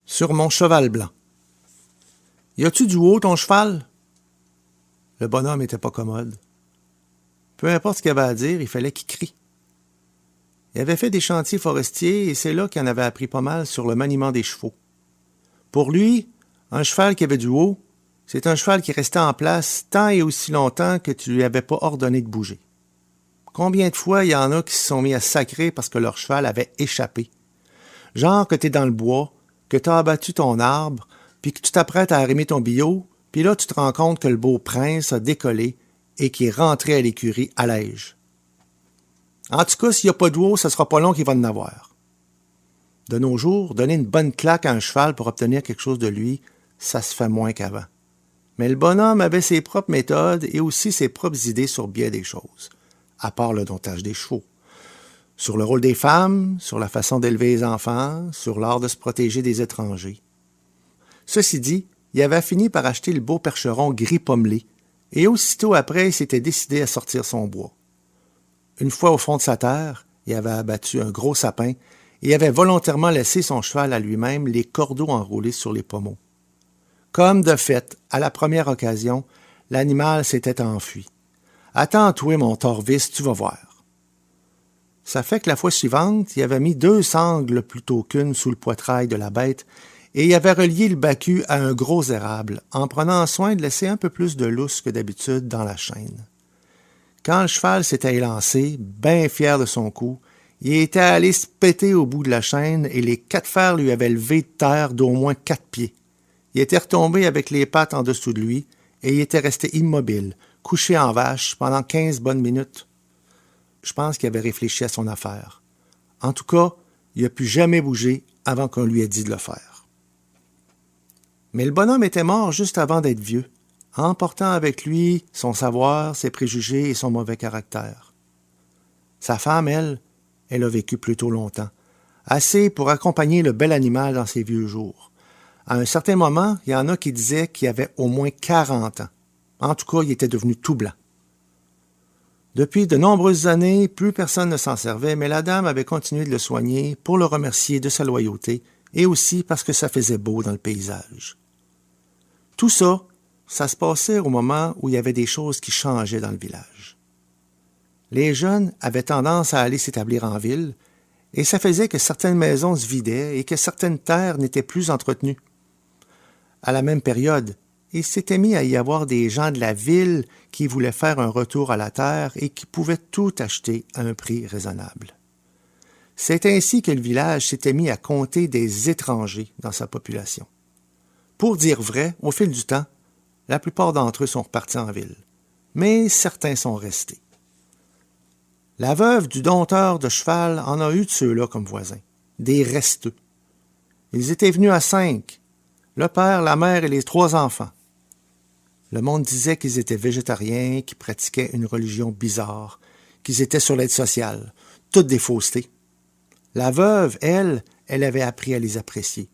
Sur mon cheval blanc. Y a-tu du haut, ton cheval? Le bonhomme était pas commode. Peu importe ce qu'il avait à dire, il fallait qu'il crie. Il avait fait des chantiers forestiers et c'est là qu'il en avait appris pas mal sur le maniement des chevaux. Pour lui, un cheval qui avait du haut, c'est un cheval qui restait en place tant et aussi longtemps que tu lui avais pas ordonné de bouger. Combien de fois il y en a qui se sont mis à sacrer parce que leur cheval avait échappé? Genre que t'es dans le bois, que t'as abattu ton arbre, puis que tu t'apprêtes à arrimer ton billot, puis là tu te rends compte que le beau prince a décollé et qu'il est rentré à l'écurie à l'âge. En tout cas, s'il n'y a pas de haut, ce sera pas long qu'il va en avoir. De nos jours, donner une bonne claque à un cheval pour obtenir quelque chose de lui, ça se fait moins qu'avant. Mais le bonhomme avait ses propres méthodes et aussi ses propres idées sur bien des choses, à part le domptage des chevaux. Sur le rôle des femmes, sur la façon d'élever les enfants, sur l'art de se protéger des étrangers. Ceci dit, il avait fini par acheter le beau percheron gris pommelé, et aussitôt après, il s'était décidé à sortir son bois. Une fois au fond de sa terre, il avait abattu un gros sapin et avait volontairement laissé son cheval à lui-même les cordeaux enroulés sur les pommeaux. Comme de fait, à la première occasion, l'animal s'était enfui. « Attends, toi, mon torvis, tu vas voir. » Ça fait que la fois suivante, il avait mis 2 sangles plutôt qu'une sous le poitrail de la bête et il avait relié le bacu à un gros érable en prenant soin de laisser un peu plus de lousse que d'habitude dans la chaîne. Quand le cheval s'était élancé, bien fier de son coup, il était allé se péter au bout de la chaîne et les 4 fers lui avaient levé de terre d'au moins 4 pieds. Il était retombé avec les pattes en dessous de lui et il était resté immobile, couché en vache pendant 15 bonnes minutes. Je pense qu'il avait réfléchi à son affaire. En tout cas, il n'a plus jamais bougé avant qu'on lui ait dit de le faire. Mais le bonhomme était mort juste avant d'être vieux, emportant avec lui son savoir, ses préjugés et son mauvais caractère. Sa femme, elle a vécu plutôt longtemps, assez pour accompagner le bel animal dans ses vieux jours. À un certain moment, il y en a qui disaient qu'il avait au moins 40 ans. En tout cas, il était devenu tout blanc. Depuis de nombreuses années, plus personne ne s'en servait, mais la dame avait continué de le soigner pour le remercier de sa loyauté et aussi parce que ça faisait beau dans le paysage. Tout ça, ça se passait au moment où il y avait des choses qui changeaient dans le village. Les jeunes avaient tendance à aller s'établir en ville, et ça faisait que certaines maisons se vidaient et que certaines terres n'étaient plus entretenues. À la même période, il s'était mis à y avoir des gens de la ville qui voulaient faire un retour à la terre et qui pouvaient tout acheter à un prix raisonnable. C'est ainsi que le village s'était mis à compter des étrangers dans sa population. Pour dire vrai, au fil du temps, la plupart d'entre eux sont repartis en ville, mais certains sont restés. La veuve du dompteur de cheval en a eu de ceux-là comme voisins, des resteux. Ils étaient venus à 5, le père, la mère et les 3 enfants. Le monde disait qu'ils étaient végétariens, qu'ils pratiquaient une religion bizarre, qu'ils étaient sur l'aide sociale, toutes des faussetés. La veuve, elle avait appris à les apprécier.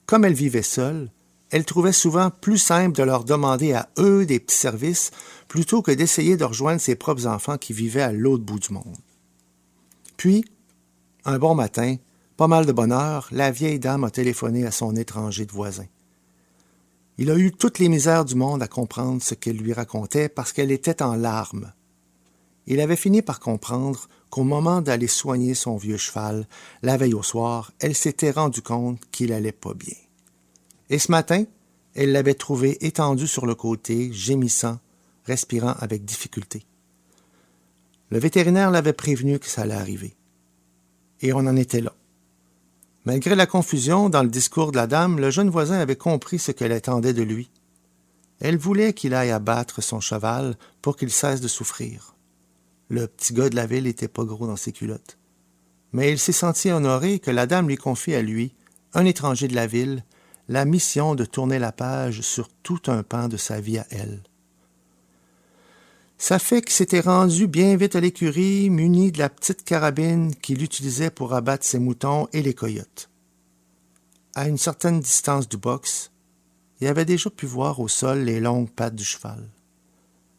Comme elle vivait seule, elle trouvait souvent plus simple de leur demander à eux des petits services plutôt que d'essayer de rejoindre ses propres enfants qui vivaient à l'autre bout du monde. Puis, un bon matin, pas mal de bonheur, la vieille dame a téléphoné à son étranger de voisin. Il a eu toutes les misères du monde à comprendre ce qu'elle lui racontait parce qu'elle était en larmes. Il avait fini par comprendre qu'au moment d'aller soigner son vieux cheval, la veille au soir, elle s'était rendue compte qu'il allait pas bien. Et ce matin, elle l'avait trouvé étendu sur le côté, gémissant, respirant avec difficulté. Le vétérinaire l'avait prévenu que ça allait arriver. Et on en était là. Malgré la confusion dans le discours de la dame, le jeune voisin avait compris ce qu'elle attendait de lui. Elle voulait qu'il aille abattre son cheval pour qu'il cesse de souffrir. Le petit gars de la ville n'était pas gros dans ses culottes. Mais il s'est senti honoré que la dame lui confie à lui, un étranger de la ville, la mission de tourner la page sur tout un pan de sa vie à elle. Ça fait qu'il s'était rendu bien vite à l'écurie, muni de la petite carabine qu'il utilisait pour abattre ses moutons et les coyotes. À une certaine distance du box, il avait déjà pu voir au sol les longues pattes du cheval.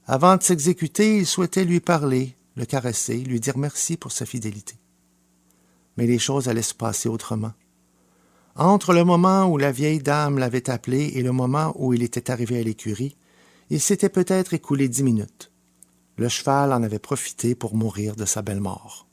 Avant de s'exécuter, il souhaitait lui parler, le caresser, lui dire merci pour sa fidélité. Mais les choses allaient se passer autrement. Entre le moment où la vieille dame l'avait appelé et le moment où il était arrivé à l'écurie, il s'était peut-être écoulé 10 minutes. Le cheval en avait profité pour mourir de sa belle mort.